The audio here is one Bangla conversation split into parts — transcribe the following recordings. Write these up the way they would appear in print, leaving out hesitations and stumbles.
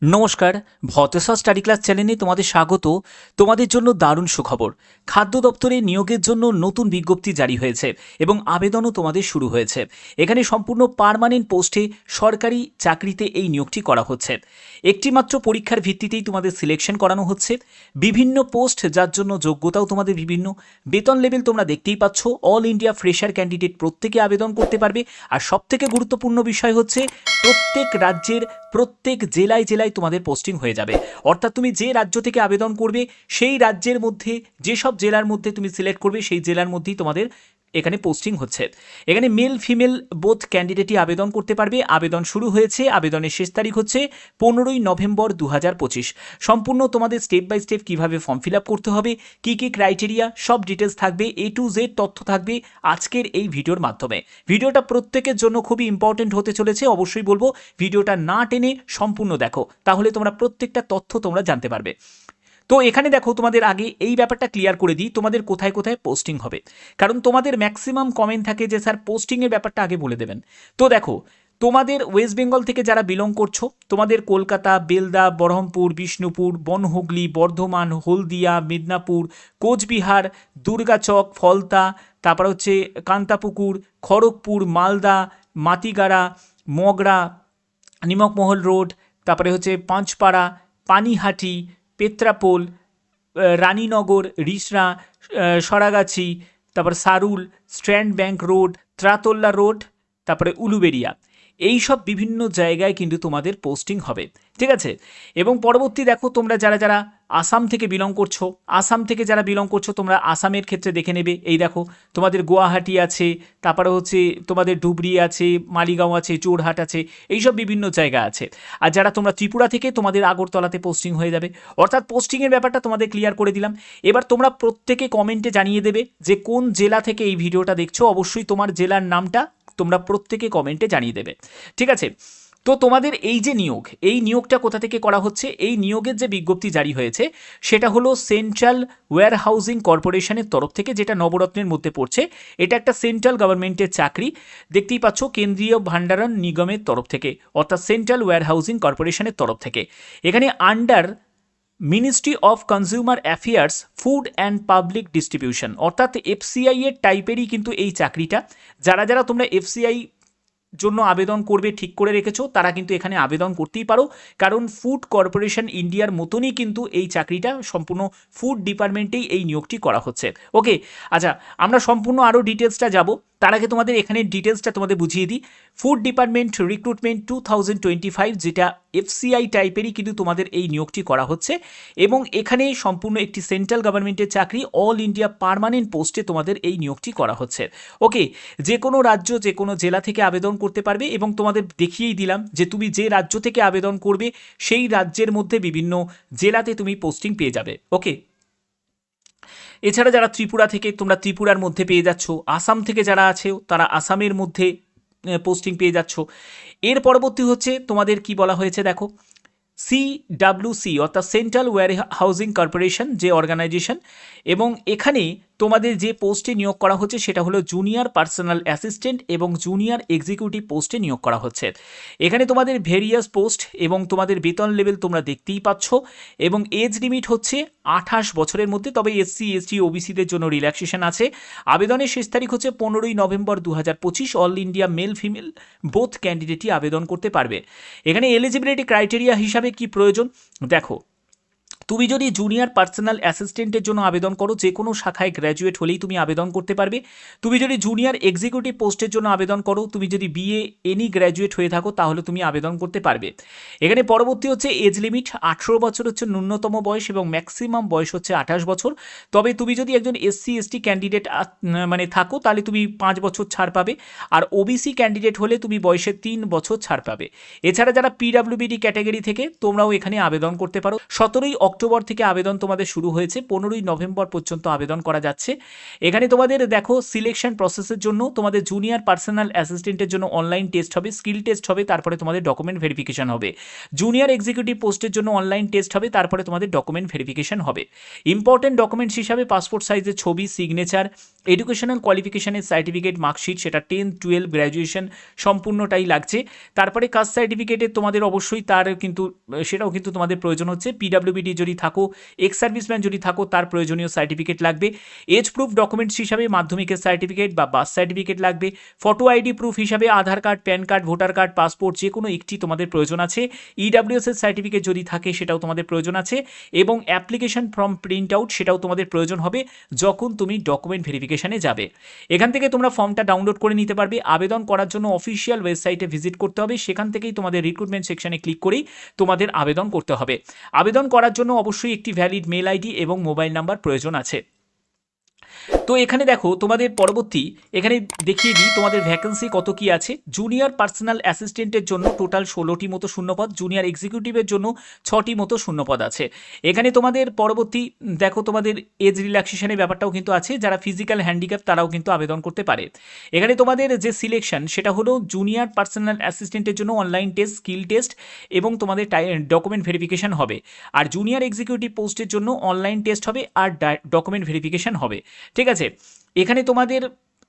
নমস্কার, ভতেশা স্টাডি ক্লাস চ্যানেলে তোমাদের স্বাগত। তোমাদের জন্য দারুণ সুখবর। খাদ্য দপ্তরে নিয়োগের জন্য নতুন বিজ্ঞপ্তি জারি হয়েছে এবং আবেদনও তোমাদের শুরু হয়েছে। এখানে সম্পূর্ণ পার্মানেন্ট পোস্টে সরকারি চাকরিতে এই নিয়োগটি করা হচ্ছে। একটি মাত্র পরীক্ষার ভিত্তিতেই তোমাদের সিলেকশন করানো হচ্ছে। বিভিন্ন পোস্ট যার জন্য যোগ্যতাও তোমাদের বিভিন্ন, বেতন লেভেল তোমরা দেখতেই পাচ্ছ। অল ইন্ডিয়া ফ্রেশার ক্যান্ডিডেট প্রত্যেকে আবেদন করতে পারবে। আর সবথেকে গুরুত্বপূর্ণ বিষয় হচ্ছে প্রত্যেক রাজ্যের প্রত্যেক জেলায় জেলায় তোমাদের পোস্টিং হয়ে যাবে। অর্থাৎ তুমি যে রাজ্য থেকে আবেদন করবে সেই রাজ্যের মধ্যে যেসব জেলার মধ্যে তুমি সিলেক্ট করবে সেই জেলার মধ্যেই তোমাদের এখানে পোস্টিং হচ্ছে। এখানে মেল ফিমেল বোথ ক্যান্ডিডেটই আবেদন করতে পারবে। আবেদন শুরু হয়েছে, আবেদনের শেষ তারিখ হচ্ছে 15ই নভেম্বর 2025। সম্পূর্ণ তোমাদের স্টেপ বাই স্টেপ কীভাবে ফর্ম ফিল আপ করতে হবে, কী কী ক্রাইটেরিয়া, সব ডিটেলস থাকবে, A to Z তথ্য থাকবে আজকের এই ভিডিওর মাধ্যমে। ভিডিওটা প্রত্যেকের জন্য খুবই ইম্পর্টেন্ট হতে চলেছে। অবশ্যই বলবো ভিডিওটা না টেনে সম্পূর্ণ দেখো, তাহলে তোমরা প্রত্যেকটা তথ্য তোমরা জানতে পারবে। তো এখানে দেখো, তোমাদের আগে এই ব্যাপারটা ক্লিয়ার করে দিই, তোমাদের কোথায় কোথায় পোস্টিং হবে। কারণ তোমাদের ম্যাক্সিমাম কমেন্ট থাকে যে স্যার পোস্টিংয়ের ব্যাপারটা আগে বলে দেবেন। তো দেখো, তোমাদের ওয়েস্ট বেঙ্গল থেকে যারা বিলং করছো, তোমাদের কলকাতা, বেলদা, বহরমপুর, বিষ্ণুপুর, বনহুগলি, বর্ধমান, হলদিয়া, মিদনাপুর, কোচবিহার, দুর্গাচক, ফলতা, তারপর হচ্ছে কান্তাপুকুর, খড়গপুর, মালদা, মাতিগাড়া, মগরা, নিমকমহল রোড, তারপরে হচ্ছে পাঁচপাড়া, পানিহাটি, পেত্রাপোল, রানীনগর, রিষড়া, সরাগাছি, তারপর সারুল, স্ট্র্যান্ড ব্যাংক রোড, ত্রাতল্লা রোড, তারপরে উলুবেড়িয়া, এই সব বিভিন্ন জায়গায় কিন্তু তোমাদের পোস্টিং হবে। ঠিক আছে। এবং পরবর্তী দেখো, তোমরা যারা যারা আসাম থেকে বিলং করছো, আসাম থেকে যারা বিলং করছো তোমরা আসামের ক্ষেত্রে দেখে নেবে। এই দেখো, তোমাদের গুয়াহাটি আছে, তারপরে হচ্ছে তোমাদের ধুবড়ি আছে, মালিগাঁও আছে, জোরহাট আছে, এইসব বিভিন্ন জায়গা আছে। আর যারা তোমরা ত্রিপুরা থেকে, তোমাদের আগরতলাতে পোস্টিং হয়ে যাবে। অর্থাৎ পোস্টিংয়ের ব্যাপারটা তোমাদের ক্লিয়ার করে দিলাম। এবার তোমরা প্রত্যেকে কমেন্টে জানিয়ে দেবে যে কোন জেলা থেকে এই ভিডিওটা দেখছো। অবশ্যই তোমার জেলার নামটা তোমরা প্রত্যেকে কমেন্টে জানিয়ে দেবে। ঠিক আছে। তো তোমাদের এই যে নিয়োগ, এই নিয়োগটা কোথা থেকে করা হচ্ছে, এই নিয়োগের যে বিজ্ঞপ্তি জারি হয়েছে সেটা হলো সেন্ট্রাল ওয়্যার হাউজিং কর্পোরেশনের তরফ থেকে, যেটা নবরত্নের মধ্যে পড়ছে। এটা একটা সেন্ট্রাল গভর্নমেন্টের চাকরি, দেখতেই পাচ্ছ, কেন্দ্রীয় ভান্ডারণ নিগমের তরফ থেকে, অর্থাৎ সেন্ট্রাল ওয়্যার হাউজিং কর্পোরেশনের তরফ থেকে। এখানে under ministry of consumer affairs, food and public distribution, অর্থাৎ এফসিআই এর টাইপেরই কিন্তু এই চাকরিটা। যারা যারা তোমরা এফসিআই জন্য আবেদন করবে ঠিক করে রেখেছো, তারা কিন্তু এখানে আবেদন করতেই পারো। কারণ ফুড কর্পোরেশন ইন্ডিয়ার মতনই কিন্তু এই চাকরিটা, সম্পূর্ণ ফুড ডিপার্টমেন্টেই এই নিয়োগটি করা হচ্ছে। ওকে, আচ্ছা, আমরা সম্পূর্ণ আরও ডিটেলসটা যাব। তার আগে তোমাদের এখানে ডিটেলসটা তোমাদের বুঝিয়ে দিই। ফুড ডিপার্টমেন্ট রিক্রুটমেন্ট 2025, যেটা এফসিআই টাইপেরই কিন্তু তোমাদের এই নিয়োগটি করা হচ্ছে। এবং এখানে সম্পূর্ণ একটি সেন্ট্রাল গভর্নমেন্টের চাকরি, অল ইন্ডিয়া পার্মানেন্ট পোস্টে তোমাদের এই নিয়োগটি করা হচ্ছে। ওকে, যে কোনো রাজ্য, যে কোনো জেলা থেকে আবেদন করতে পারবে। এবং তোমাদের দেখিয়েই দিলাম যে তুমি যে রাজ্য থেকে আবেদন করবে সেই রাজ্যের মধ্যে বিভিন্ন জেলাতে তুমি পোস্টিং পেয়ে যাবে। ওকে, এছাড়া যারা ত্রিপুরা থেকে, তোমরা ত্রিপুরার মধ্যে পেয়ে যাচ্ছ। আসাম থেকে যারা আছে তারা আসামের মধ্যে পোস্টিং পেয়ে যাচ্ছ। এর পরবর্তী হচ্ছে তোমাদের কি বলা হয়েছে দেখো, সিডাব্লিউসি, অর্থাৎ সেন্ট্রাল ওয়্যার হাউজিং কর্পোরেশন যে অর্গানাইজেশন, এবং এখানে তোমাদের যে পোস্টে নিয়োগ করা হচ্ছে সেটা হলো জুনিয়র পার্সোনাল অ্যাসিস্ট্যান্ট এবং জুনিয়র এক্সিকিউটিভ পোস্টে নিয়োগ করা হচ্ছে। এখানে তোমাদের ভেরিয়াস পোস্ট এবং তোমাদের বেতন লেভেল তোমরা দেখতেই পাচ্ছ। এবং এজ লিমিট হচ্ছে 28 বছরের মধ্যে, তবে এসসি এসটি ওবিসিদের জন্য রিল্যাক্সেশন আছে। আবেদনের শেষ তারিখ হচ্ছে 15ই November 2025। All India male female both ক্যান্ডিডেটই আবেদন করতে পারবে। এখানে এলিজিবিলিটি ক্রাইটেরিয়া হিসাবে কি প্রয়োজন দেখো, তুমি যদি জুনিয়র পার্সোনাল অ্যাসিস্ট্যান্টের জন্য আবেদন করো, যে কোনো শাখায় গ্র্যাজুয়েট হলেই তুমি আবেদন করতে পারবে। তুমি যদি জুনিয়র এক্সিকিউটিভ পোস্টের জন্য আবেদন করো, তুমি যদি বিএ এনি গ্র্যাজুয়েট হয়ে থাকো, তাহলে তুমি আবেদন করতে পারবে। এখানে পরবর্তী হচ্ছে এজ লিমিট 18 বছর হচ্ছে ন্যূনতম বয়স এবং ম্যাক্সিমাম বয়স হচ্ছে 28 বছর। তবে তুমি যদি একজন এসসি এসটি ক্যান্ডিডেট মানে থাকো, তাহলে তুমি 5 বছর ছাড় পাবে। আর ওবিসি ক্যান্ডিডেট হলে তুমি বয়সে 3 বছর ছাড় পাবে। এছাড়া যারা পিডাব্লিউবিডি ক্যাটাগরি থেকে, তোমরাও এখানে আবেদন করতে পারো। 17ই অক্টোবর থেকে আবেদন তোমাদের শুরু হয়েছে, 15ই নভেম্বর পর্যন্ত আবেদন করা যাচ্ছে। এখানে তোমাদের দেখো সিলেকশন প্রসেসের জন্য তোমাদের জুনিয়র পার্সোনাল অ্যাসিস্ট্যান্টের জন্য অনলাইন টেস্ট হবে, স্কিল টেস্ট হবে, তারপরে তোমাদের ডকুমেন্ট ভেরিফিকেশন হবে। জুনিয়র এক্সিকিউটিভ পোস্টের জন্য অনলাইন টেস্ট হবে, তারপরে তোমাদের ডকুমেন্ট ভেরিফিকেশন হবে। ইম্পর্টেন্ট ডকুমেন্টস হিসাবে পাসপোর্ট সাইজের ছবি, সিগনেচার, এডুকেশনাল কোয়ালিফিকেশনের সার্টিফিকেট, মার্কশিট, সেটা 10, 12, গ্র্যাজুয়েশন সম্পূর্ণটাই লাগছে। তারপরে কাস্ট সার্টিফিকেটের তোমাদের অবশ্যই তার কিন্তু সেটাও কিন্তু তোমাদের প্রয়োজন হচ্ছে। পিডাব্লিউবিডি যদি থাকো, এক্স সার্ভিসম্যান যদি থাকো, তার প্রয়োজনীয় সার্টিফিকেট লাগবে। এজ প্রুফ ডকুমেন্টস হিসাবে মাধ্যমিকের সার্টিফিকেট বা বার্থ সার্টিফিকেট লাগবে। ফটো আইডি প্রুফ হিসাবে Aadhaar card, PAN card, voter card, passport যে কোনো একটি তোমাদের প্রয়োজন আছে। ইডাব্লিউএস এর সার্টিফিকেট যদি থাকে সেটাও তোমাদের প্রয়োজন আছে, এবং অ্যাপ্লিকেশন ফর্ম প্রিন্ট আউট সেটাও তোমাদের প্রয়োজন হবে যখন তুমি ডকুমেন্ট ভেরিফিকেশনে যাবে। এখান থেকে তোমরা ফর্মটা ডাউনলোড করে নিতে পারবে। আবেদন করার জন্য অফিসিয়াল ওয়েবসাইটে ভিজিট করতে হবে, সেখান থেকেই তোমাদের রিক্রুটমেন্ট সেকশনে ক্লিক করেই তোমাদের আবেদন করতে হবে। আবেদন করার জন্য অবশ্যই একটি ভ্যালিড মেল আইডি এবং মোবাইল নাম্বার প্রয়োজন আছে। তো এখানে দেখো তোমাদের পরবর্তী এখানে দেখিয়ে দিই তোমাদের ভ্যাকেন্সি কত কি আছে। জুনিয়র পার্সোনাল অ্যাসিস্ট্যান্টের জন্য টোটাল 16টি মতো শূন্যপদ, জুনিয়র এক্সিকিউটিভের জন্য 6টি মতো শূন্যপদ আছে। এখানে তোমাদের পরবর্তী দেখো তোমাদের এজ রিল্যাক্সেশনের ব্যাপারটাও কিন্তু আছে, যারা ফিজিক্যাল হ্যান্ডিক্যাপ তারাও কিন্তু আবেদন করতে পারে। এখানে তোমাদের যে সিলেকশন সেটা হলো জুনিয়র পার্সোনাল অ্যাসিস্ট্যান্টের জন্য অনলাইন টেস্ট, স্কিল টেস্ট এবং তোমাদের ডকুমেন্ট ভেরিফিকেশন হবে। আর জুনিয়র এক্সিকিউটিভ পোস্টের জন্য অনলাইন টেস্ট হবে আর ডকুমেন্ট ভেরিফিকেশন হবে। ঠিক আছে, এখানে তোমাদের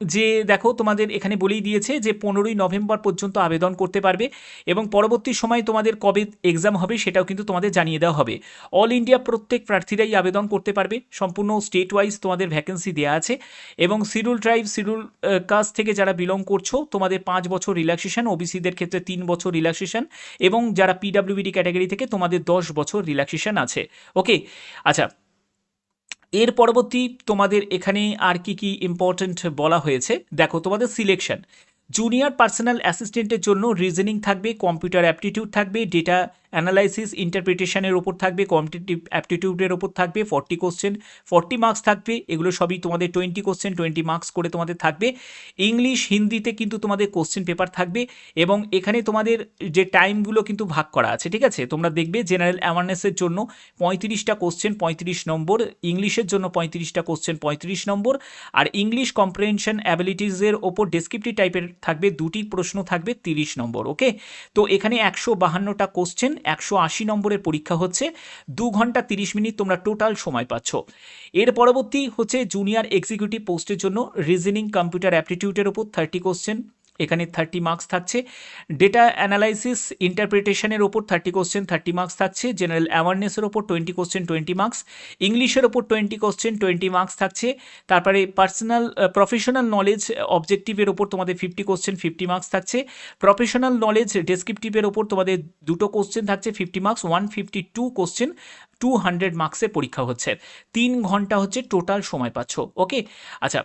যে দেখো তোমাদের এখানে বলেই দিয়েছে যে 15ই নভেম্বর পর্যন্ত আবেদন করতে পারবে, এবং পরবর্তী সময় তোমাদের কবে এক্সাম হবে সেটাও কিন্তু তোমাদের জানিয়ে দেওয়া হবে। অল ইন্ডিয়া প্রত্যেক প্রার্থীরাই আবেদন করতে পারবে, সম্পূর্ণ স্টেট ওয়াইজ তোমাদের ভ্যাকেন্সি দেওয়া আছে। এবং শিডিউল ট্রাইব, শিডিউল কাস্ট থেকে যারা বিলং করছো তোমাদের 5 বছর রিল্যাক্সেশন, ওবিসিদের ক্ষেত্রে 3 বছর রিল্যাক্সেশন, এবং যারা পিডাব্লিউবিডি ক্যাটাগরি থেকে তোমাদের 10 বছর রিল্যাক্সেশন আছে। ওকে, আচ্ছা, এর পরবর্তী তোমাদের এখানে আর কি কি ইম্পর্টেন্ট বলা হয়েছে দেখো। তোমাদের সিলেকশন জুনিয়র পার্সোনাল অ্যাসিস্ট্যান্টের জন্য রিজনিং থাকবে, কম্পিউটার অ্যাপটিটিউড থাকবে, ডেটা অ্যানালাইসিস ইন্টারপ্রিটেশনের ওপর থাকবে, কম্পিটিটিভ অ্যাপটিটিউডের ওপর থাকবে 40 কোশ্চেন, 40 মার্কস থাকবে। এগুলো সবই তোমাদের 20 কোশ্চেন 20 মার্কস করে তোমাদের থাকবে। ইংলিশ হিন্দিতে কিন্তু তোমাদের কোশ্চেন পেপার থাকবে, এবং এখানে তোমাদের যে টাইমগুলো কিন্তু ভাগ করা আছে। ঠিক আছে, তোমরা দেখবে জেনারেল অ্যাওয়ারনেসের জন্য 35টা কোশ্চেন 35 নম্বর, ইংলিশের জন্য 35টা কোশ্চেন 35 নম্বর, আর ইংলিশ কম্প্রিহেনশন অ্যাবিলিটিসের ওপর ডেসক্রিপটিভ টাইপের থাকবে 2টি প্রশ্ন থাকবে 30 নম্বর। ওকে, তো এখানে 152টা কোশ্চেন, 180 নম্বরের পরীক্ষা হচ্ছে, 2 ঘন্টা 30 মিনিট তোমরা টোটাল সময় পাচ্ছ। এর পরবর্তী হচ্ছে জুনিয়র এক্সিকিউটিভ পোস্টের জন্য রিজনিং কম্পিউটার অ্যাপটিটিউডের ওপর 30 কোশ্চেন, এখানে 30 মার্কস থাকছে। ডেটা অ্যানালাইসিস ইন্টারপ্রিটেশনের ওপর 30 কোশ্চেন 30 মার্কস থাকছে। জেনারেল অ্যাওয়ারনেসের ওপর 20 কোশ্চেন 20 মার্কস, ইংলিশের ওপর 20 কোশ্চেন 20 মার্কস থাকছে। তারপরে প্রফেশনাল নলেজ অবজেক্টিভের ওপর তোমাদের 50 কোশ্চেন 50 মার্কস থাকছে। প্রফেশনাল নলেজ ডেসক্রিপটিভের ওপর তোমাদের 2টো কোশ্চেন থাকছে 50 মার্কস, 152 কোশ্চেন 200 মার্কসের পরীক্ষা হচ্ছে। 3 ঘন্টা হচ্ছে টোটাল সময় পাচ্ছ। ওকে, আচ্ছা,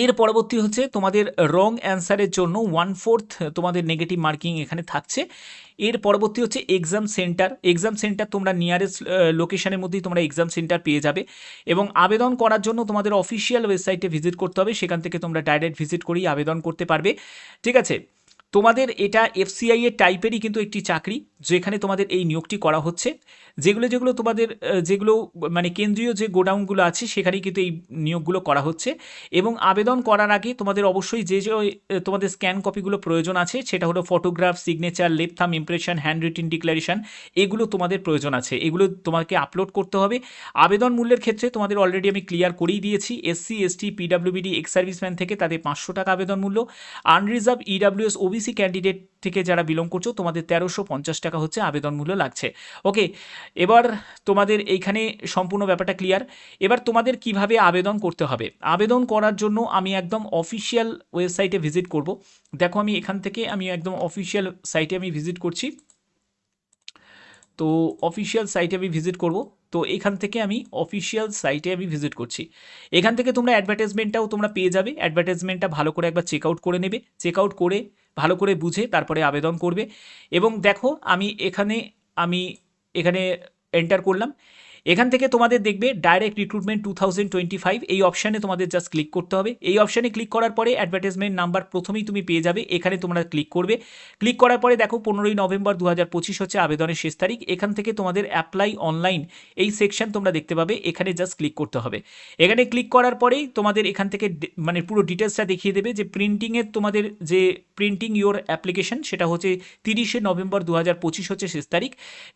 এর পরবর্তী হচ্ছে তোমাদের রং অ্যান্সারের জন্য 1/4 তোমাদের নেগেটিভ মার্কিং এখানে থাকছে। এর পরবর্তী হচ্ছে এক্সাম সেন্টার। এক্সাম সেন্টার তোমরা নিয়ারেস্ট লোকেশনের মধ্যেই তোমরা এক্সাম সেন্টার পেয়ে যাবে, এবং আবেদন করার জন্য তোমাদের অফিসিয়াল ওয়েবসাইটে ভিজিট করতে হবে, সেখান থেকে তোমরা ডাইরেক্ট ভিজিট করেই আবেদন করতে পারবে। ঠিক আছে, তোমাদের এটা এফসিআই এর টাইপেরই কিন্তু একটি চাকরি, যেখানে তোমাদের এই নিয়োগটি করা হচ্ছে। যেগুলো তোমাদের যেগুলো মানে কেন্দ্রীয় যে গোডাউনগুলো আছে সেখানেই কিন্তু এই নিয়োগগুলো করা হচ্ছে। এবং আবেদন করার আগে তোমাদের অবশ্যই যে তোমাদের স্ক্যান কপিগুলো প্রয়োজন আছে, সেটা হলো photograph, signature, left thumb impression, hand written declaration, এগুলো তোমাদের প্রয়োজন আছে। এগুলো তোমাকে আপলোড করতে হবে। আবেদন মূল্যের ক্ষেত্রে তোমাদের অলরেডি আমি ক্লিয়ার করেই দিয়েছি। এসসি এসটি পিডাব্লিউবিডি এক্স সার্ভিসম্যান থেকে তাদের 500 টাকা আবেদন মূল্য, আনরিজার্ভ ইডাব্লিউএস ওবিসি ক্যান্ডিডেট থেকে যারা বিলং করছো তোমাদের 1350 টাকা হচ্ছে আবেদন মূল্য লাগছে। ওকে, এবার তোমাদের এইখানে সম্পূর্ণ ব্যাপারটা ক্লিয়ার। এবার তোমাদের কিভাবে আবেদন করতে হবে। আবেদন করার জন্য আমি একদম অফিসিয়াল ওয়েবসাইটে ভিজিট করব। দেখো আমি এখান থেকে আমি একদম অফিসিয়াল সাইটে আমি ভিজিট করছি। তো অফিসিয়াল সাইটে আমি ভিজিট করব। তো এখান থেকে আমি অফিসিয়াল সাইটে আমি ভিজিট করছি। এখান থেকে তোমরা অ্যাডভার্টাইজমেন্টটাও তোমরা পেয়ে যাবে। অ্যাডভার্টাইজমেন্টটা ভালো করে একবার চেক আউট করে নেবে, চেক আউট করে ভালো করে বুঝে তারপরে আবেদন করবে। এবং দেখো আমি এখানে এন্টার করলাম। এখান থেকে তোমাদের দেখবে ডাইরেক্ট রিক্রুটমেন্ট 2025 এই অপশানে তোমাদের জাস্ট ক্লিক করতে হবে। এই অপশানে ক্লিক করার পরে অ্যাডভার্টাইজমেন্ট নাম্বার প্রথমেই তুমি পেয়ে যাবে, এখানে তোমরা ক্লিক করবে। ক্লিক করার পরে দেখো 15ই নভেম্বর 2025 হচ্ছে আবেদনের শেষ তারিখ। এখান থেকে তোমাদের অ্যাপ্লাই অনলাইন এই সেকশন তোমরা দেখতে পাবে, এখানে জাস্ট ক্লিক করতে হবে। এখানে ক্লিক করার পরেই তোমাদের এখান থেকে মানে পুরো ডিটেলসটা দেখিয়ে দেবে যে প্রিন্টিংয়ের তোমাদের যে প্রিন্টিং ইউর অ্যাপ্লিকেশন সেটা হচ্ছে 30শে নভেম্বর 2025 হচ্ছে শেষ তারিখ।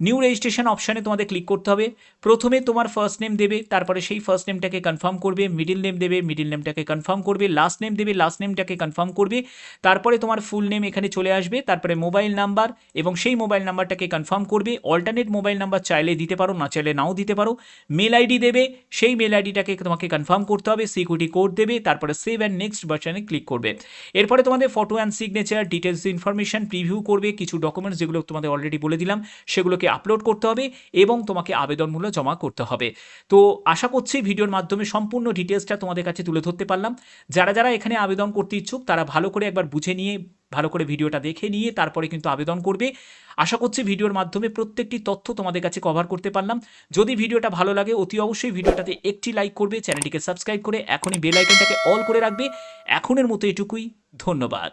নিউ রেজিস্ট্রেশন অপশানে তোমাদের ক্লিক করতে হবে। প্রথমে তোমার ফার্স্ট নেম দেবে, তারপরে সেই ফার্স্ট নেমটাকে কনফার্ম করবে, মিডিল নেম দেবে, মিডিল নেমটাকে কনফার্ম করবে, লাস্ট নেম দেবে, লাস্ট নেমটাকে কনফার্ম করবে, তারপরে তোমার ফুল নেম এখানে চলে আসবে, তারপরে মোবাইল নাম্বার এবং সেই মোবাইল নাম্বারটাকে কনফার্ম করবে। অল্টারনেট মোবাইল নাম্বার চাইলে দিতে পারো, না চাইলে নাও দিতে পারো। মেল আইডি দেবে, সেই মেল আইডিটাকে তোমাকে কনফার্ম করতে হবে, সিকিউরিটি কোড দেবে, তারপরে সেভ অ্যান্ড নেক্সট বাটনে ক্লিক করবে। এরপরে তোমাদের photo and signature details information preview করবে, কিছু ডকুমেন্টস যেগুলো তোমাদের অলরেডি বলে দিলাম সেগুলোকে আপলোড করতে হবে এবং তোমাকে আবেদনমূল্য জমা করতে হবে। তো আশা করছি ভিডিওর মাধ্যমে সম্পূর্ণ ডিটেলসটা তোমাদের কাছে তুলে ধরতে পারলাম। যারা যারা এখানে আবেদন করতে ইচ্ছুক তারা ভালো করে একবার বুঝে নিয়ে, ভালো করে ভিডিওটা দেখে নিয়ে তারপরে কিন্তু আবেদন করবে। আশা করছি ভিডিওর মাধ্যমে প্রত্যেকটি তথ্য তোমাদের কাছে কভার করতে পারলাম। যদি ভিডিওটা ভালো লাগে অতি অবশ্যই ভিডিওটাতে একটি লাইক করবে, চ্যানেলটিকে সাবস্ক্রাইব করে এখনই বেল আইকনটাকে অল করে রাখবে। এখনের মতো এটুকুই, ধন্যবাদ।